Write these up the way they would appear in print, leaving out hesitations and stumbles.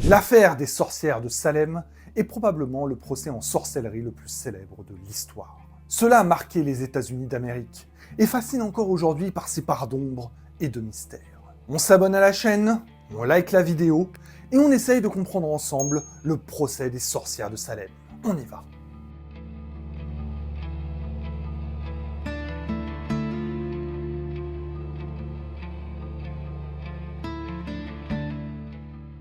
L'affaire des sorcières de Salem est probablement le procès en sorcellerie le plus célèbre de l'histoire. Cela a marqué les États-Unis d'Amérique et fascine encore aujourd'hui par ses parts d'ombre et de mystère. On s'abonne à la chaîne, on like la vidéo et on essaye de comprendre ensemble le procès des sorcières de Salem. On y va.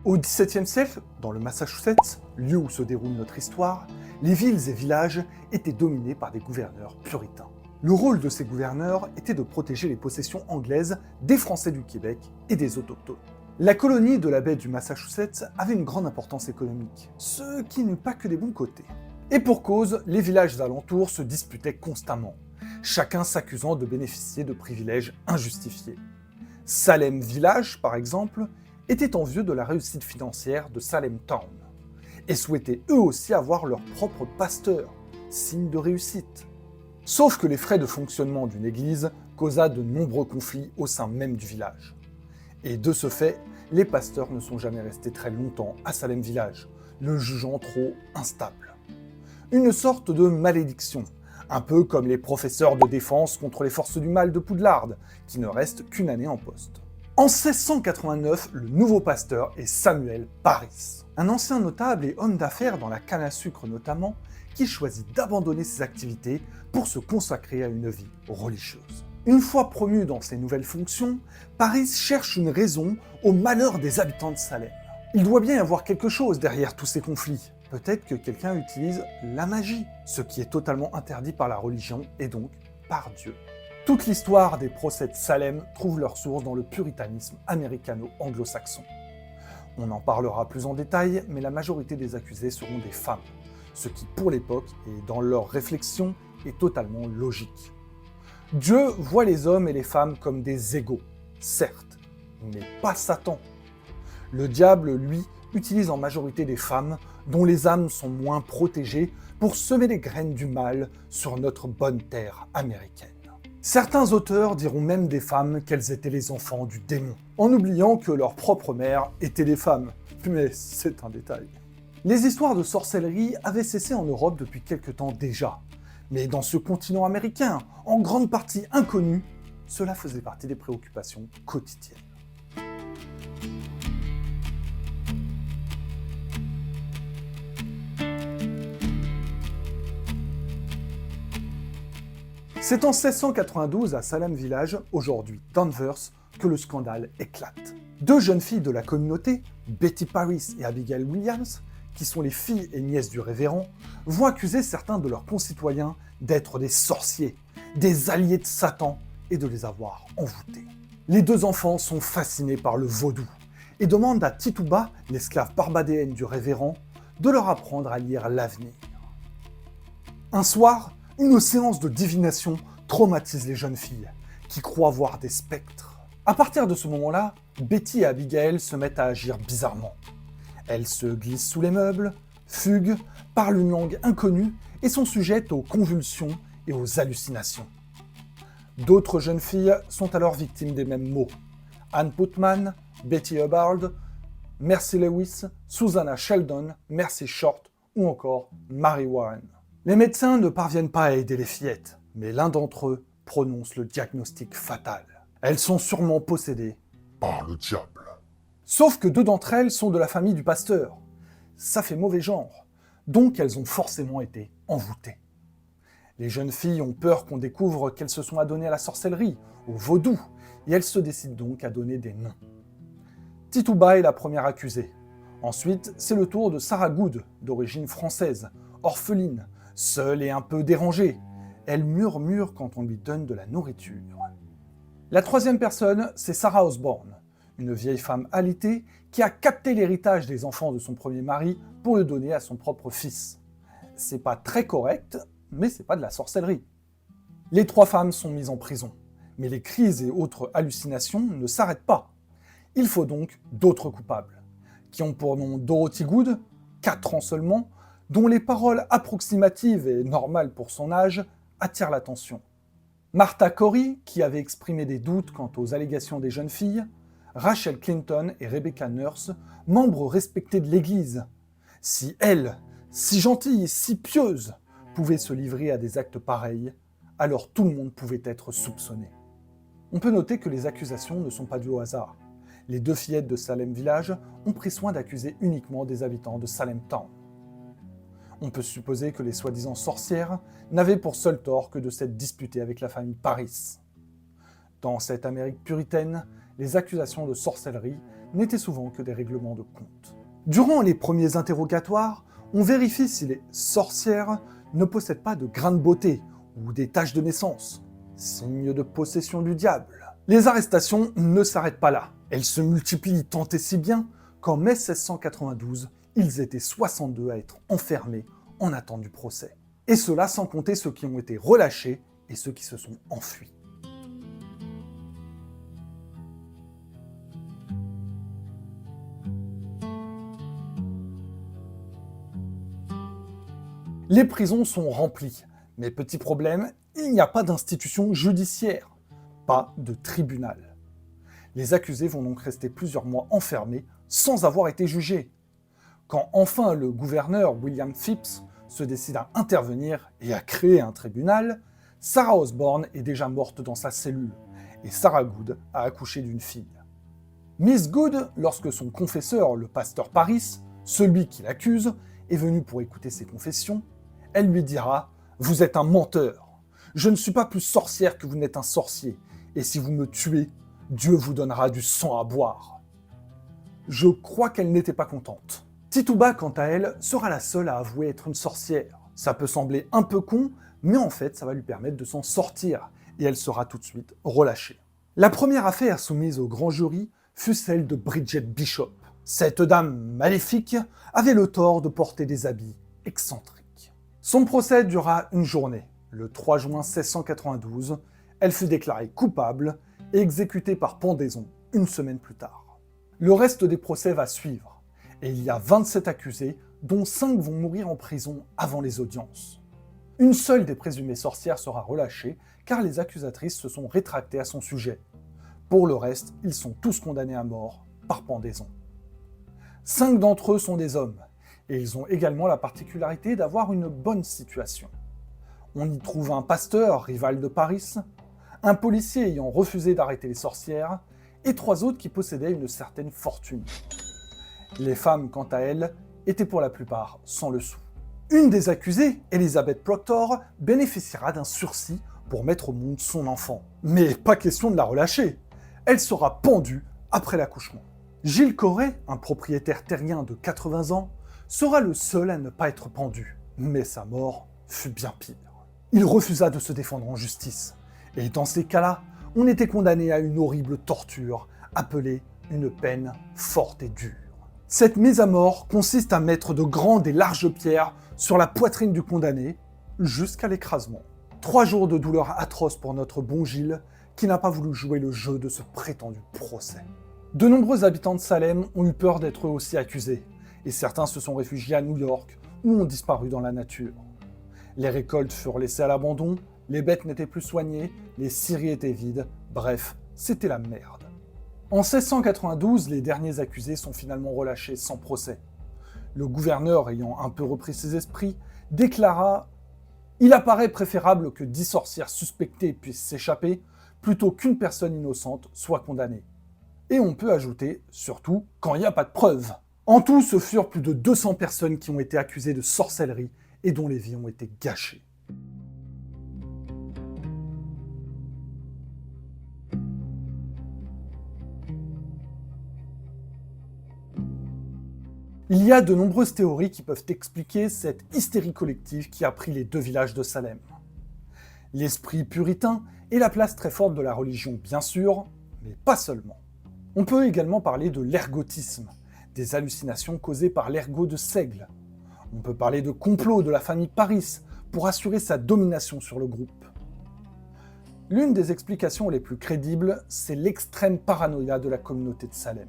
Au XVIIe siècle, dans le Massachusetts, lieu où se déroule notre histoire, les villes et villages étaient dominés par des gouverneurs puritains. Le rôle de ces gouverneurs était de protéger les possessions anglaises des Français du Québec et des Autochtones. La colonie de la baie du Massachusetts avait une grande importance économique, ce qui n'eut pas que des bons côtés. Et pour cause, les villages alentours se disputaient constamment, chacun s'accusant de bénéficier de privilèges injustifiés. Salem Village, par exemple, étaient envieux de la réussite financière de Salem Town, et souhaitaient eux aussi avoir leur propre pasteur, signe de réussite. Sauf que les frais de fonctionnement d'une église causa de nombreux conflits au sein même du village. Et de ce fait, les pasteurs ne sont jamais restés très longtemps à Salem Village, le jugeant trop instable. Une sorte de malédiction, un peu comme les professeurs de défense contre les forces du mal de Poudlard, qui ne restent qu'une année en poste. En 1689, le nouveau pasteur est Samuel Parris, un ancien notable et homme d'affaires dans la canne à sucre notamment, qui choisit d'abandonner ses activités pour se consacrer à une vie religieuse. Une fois promu dans ses nouvelles fonctions, Parris cherche une raison au malheur des habitants de Salem. Il doit bien y avoir quelque chose derrière tous ces conflits. Peut-être que quelqu'un utilise la magie, ce qui est totalement interdit par la religion et donc par Dieu. Toute l'histoire des procès de Salem trouve leur source dans le puritanisme américano-anglo-saxon. On en parlera plus en détail, mais la majorité des accusés seront des femmes, ce qui pour l'époque et dans leur réflexion est totalement logique. Dieu voit les hommes et les femmes comme des égaux, certes, mais pas Satan. Le diable, lui, utilise en majorité des femmes dont les âmes sont moins protégées pour semer les graines du mal sur notre bonne terre américaine. Certains auteurs diront même des femmes qu'elles étaient les enfants du démon, en oubliant que leur propre mère était des femmes. Mais c'est un détail. Les histoires de sorcellerie avaient cessé en Europe depuis quelque temps déjà. Mais dans ce continent américain, en grande partie inconnu, cela faisait partie des préoccupations quotidiennes. C'est en 1692 à Salem Village, aujourd'hui Danvers, que le scandale éclate. Deux jeunes filles de la communauté, Betty Parris et Abigail Williams, qui sont les filles et nièces du révérend, vont accuser certains de leurs concitoyens d'être des sorciers, des alliés de Satan et de les avoir envoûtés. Les deux enfants sont fascinés par le vaudou et demandent à Tituba, l'esclave barbadéenne du révérend, de leur apprendre à lire l'avenir. Un soir, une séance de divination traumatise les jeunes filles, qui croient voir des spectres. À partir de ce moment-là, Betty et Abigail se mettent à agir bizarrement. Elles se glissent sous les meubles, fuguent, parlent une langue inconnue et sont sujettes aux convulsions et aux hallucinations. D'autres jeunes filles sont alors victimes des mêmes maux. Anne Putman, Betty Hubbard, Mercy Lewis, Susanna Sheldon, Mercy Short ou encore Mary Warren. Les médecins ne parviennent pas à aider les fillettes, mais l'un d'entre eux prononce le diagnostic fatal. Elles sont sûrement possédées par le diable. Sauf que deux d'entre elles sont de la famille du pasteur. Ça fait mauvais genre, donc elles ont forcément été envoûtées. Les jeunes filles ont peur qu'on découvre qu'elles se sont adonnées à la sorcellerie, au vaudou, et elles se décident donc à donner des noms. Tituba est la première accusée. Ensuite, c'est le tour de Sarah Good, d'origine française, orpheline, seule et un peu dérangée. Elle murmure quand on lui donne de la nourriture. La troisième personne, c'est Sarah Osborne, une vieille femme alitée qui a capté l'héritage des enfants de son premier mari pour le donner à son propre fils. C'est pas très correct, mais c'est pas de la sorcellerie. Les trois femmes sont mises en prison, mais les crises et autres hallucinations ne s'arrêtent pas. Il faut donc d'autres coupables, qui ont pour nom Dorothy Good, 4 ans seulement, dont les paroles approximatives et normales pour son âge attirent l'attention. Martha Corey, qui avait exprimé des doutes quant aux allégations des jeunes filles, Rachel Clinton et Rebecca Nurse, membres respectés de l'Église. Si elles, si gentilles, si pieuses, pouvaient se livrer à des actes pareils, alors tout le monde pouvait être soupçonné. On peut noter que les accusations ne sont pas dues au hasard. Les deux fillettes de Salem Village ont pris soin d'accuser uniquement des habitants de Salem Town. On peut supposer que les soi-disant sorcières n'avaient pour seul tort que de s'être disputées avec la famille Parris. Dans cette Amérique puritaine, les accusations de sorcellerie n'étaient souvent que des règlements de compte. Durant les premiers interrogatoires, on vérifie si les sorcières ne possèdent pas de grains de beauté ou des taches de naissance, signe de possession du diable. Les arrestations ne s'arrêtent pas là. Elles se multiplient tant et si bien qu'en mai 1692, ils étaient 62 à être enfermés en attente du procès. Et cela sans compter ceux qui ont été relâchés et ceux qui se sont enfuis. Les prisons sont remplies, mais petit problème, il n'y a pas d'institution judiciaire, pas de tribunal. Les accusés vont donc rester plusieurs mois enfermés sans avoir été jugés. Quand enfin le gouverneur William Phips se décide à intervenir et à créer un tribunal, Sarah Osborne est déjà morte dans sa cellule et Sarah Good a accouché d'une fille. Miss Good, lorsque son confesseur, le pasteur Parris, celui qui l'accuse, est venu pour écouter ses confessions, elle lui dira « Vous êtes un menteur. Je ne suis pas plus sorcière que vous n'êtes un sorcier, et si vous me tuez, Dieu vous donnera du sang à boire. » Je crois qu'elle n'était pas contente. Tituba, quant à elle, sera la seule à avouer être une sorcière. Ça peut sembler un peu con, mais en fait, ça va lui permettre de s'en sortir, et elle sera tout de suite relâchée. La première affaire soumise au grand jury fut celle de Bridget Bishop. Cette dame maléfique avait le tort de porter des habits excentriques. Son procès dura une journée. Le 3 juin 1692, elle fut déclarée coupable et exécutée par pendaison une semaine plus tard. Le reste des procès va suivre. Et il y a 27 accusés, dont 5 vont mourir en prison avant les audiences. Une seule des présumées sorcières sera relâchée, car les accusatrices se sont rétractées à son sujet. Pour le reste, ils sont tous condamnés à mort par pendaison. 5 d'entre eux sont des hommes, et ils ont également la particularité d'avoir une bonne situation. On y trouve un pasteur, rival de Parris, un policier ayant refusé d'arrêter les sorcières, et 3 autres qui possédaient une certaine fortune. Les femmes, quant à elles, étaient pour la plupart sans le sou. Une des accusées, Elizabeth Proctor, bénéficiera d'un sursis pour mettre au monde son enfant. Mais pas question de la relâcher. Elle sera pendue après l'accouchement. Gilles Corey, un propriétaire terrien de 80 ans, sera le seul à ne pas être pendu. Mais sa mort fut bien pire. Il refusa de se défendre en justice. Et dans ces cas-là, on était condamné à une horrible torture, appelée une peine forte et dure. Cette mise à mort consiste à mettre de grandes et larges pierres sur la poitrine du condamné, jusqu'à l'écrasement. 3 jours de douleur atroce pour notre bon Gilles, qui n'a pas voulu jouer le jeu de ce prétendu procès. De nombreux habitants de Salem ont eu peur d'être eux aussi accusés, et certains se sont réfugiés à New York, ou ont disparu dans la nature. Les récoltes furent laissées à l'abandon, les bêtes n'étaient plus soignées, les scieries étaient vides, bref, c'était la merde. En 1692, les derniers accusés sont finalement relâchés sans procès. Le gouverneur, ayant un peu repris ses esprits, déclara « Il apparaît préférable que 10 sorcières suspectées puissent s'échapper, plutôt qu'une personne innocente soit condamnée. » Et on peut ajouter, surtout, quand il n'y a pas de preuves. En tout, ce furent plus de 200 personnes qui ont été accusées de sorcellerie et dont les vies ont été gâchées. Il y a de nombreuses théories qui peuvent expliquer cette hystérie collective qui a pris les 2 villages de Salem. L'esprit puritain et la place très forte de la religion, bien sûr, mais pas seulement. On peut également parler de l'ergotisme, des hallucinations causées par l'ergot de Seigle. On peut parler de complot de la famille Parris pour assurer sa domination sur le groupe. L'une des explications les plus crédibles, c'est l'extrême paranoïa de la communauté de Salem.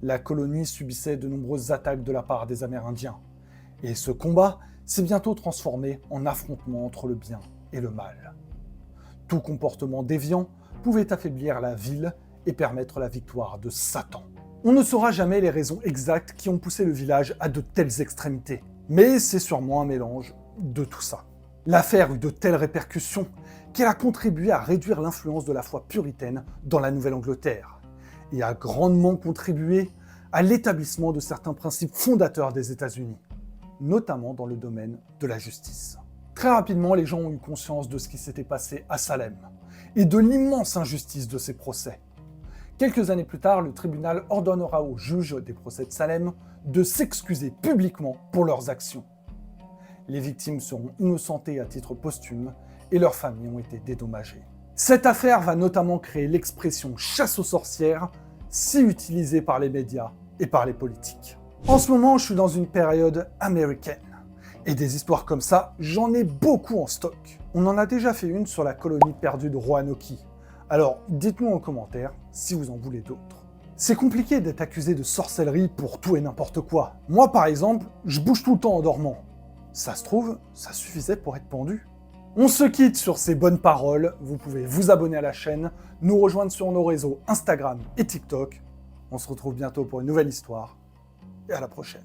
La colonie subissait de nombreuses attaques de la part des Amérindiens, et ce combat s'est bientôt transformé en affrontement entre le bien et le mal. Tout comportement déviant pouvait affaiblir la ville et permettre la victoire de Satan. On ne saura jamais les raisons exactes qui ont poussé le village à de telles extrémités, mais c'est sûrement un mélange de tout ça. L'affaire eut de telles répercussions qu'elle a contribué à réduire l'influence de la foi puritaine dans la Nouvelle-Angleterre, et a grandement contribué à l'établissement de certains principes fondateurs des États-Unis, notamment dans le domaine de la justice. Très rapidement, les gens ont eu conscience de ce qui s'était passé à Salem, et de l'immense injustice de ces procès. Quelques années plus tard, le tribunal ordonnera aux juges des procès de Salem de s'excuser publiquement pour leurs actions. Les victimes seront innocentées à titre posthume et leurs familles ont été dédommagées. Cette affaire va notamment créer l'expression chasse aux sorcières, si utilisée par les médias et par les politiques. En ce moment, je suis dans une période américaine. Et des histoires comme ça, j'en ai beaucoup en stock. On en a déjà fait une sur la colonie perdue de Roanoke. Alors, dites-nous en commentaire si vous en voulez d'autres. C'est compliqué d'être accusé de sorcellerie pour tout et n'importe quoi. Moi, par exemple, je bouge tout le temps en dormant. Ça se trouve, ça suffisait pour être pendu. On se quitte sur ces bonnes paroles. Vous pouvez vous abonner à la chaîne, nous rejoindre sur nos réseaux Instagram et TikTok. On se retrouve bientôt pour une nouvelle histoire. Et à la prochaine.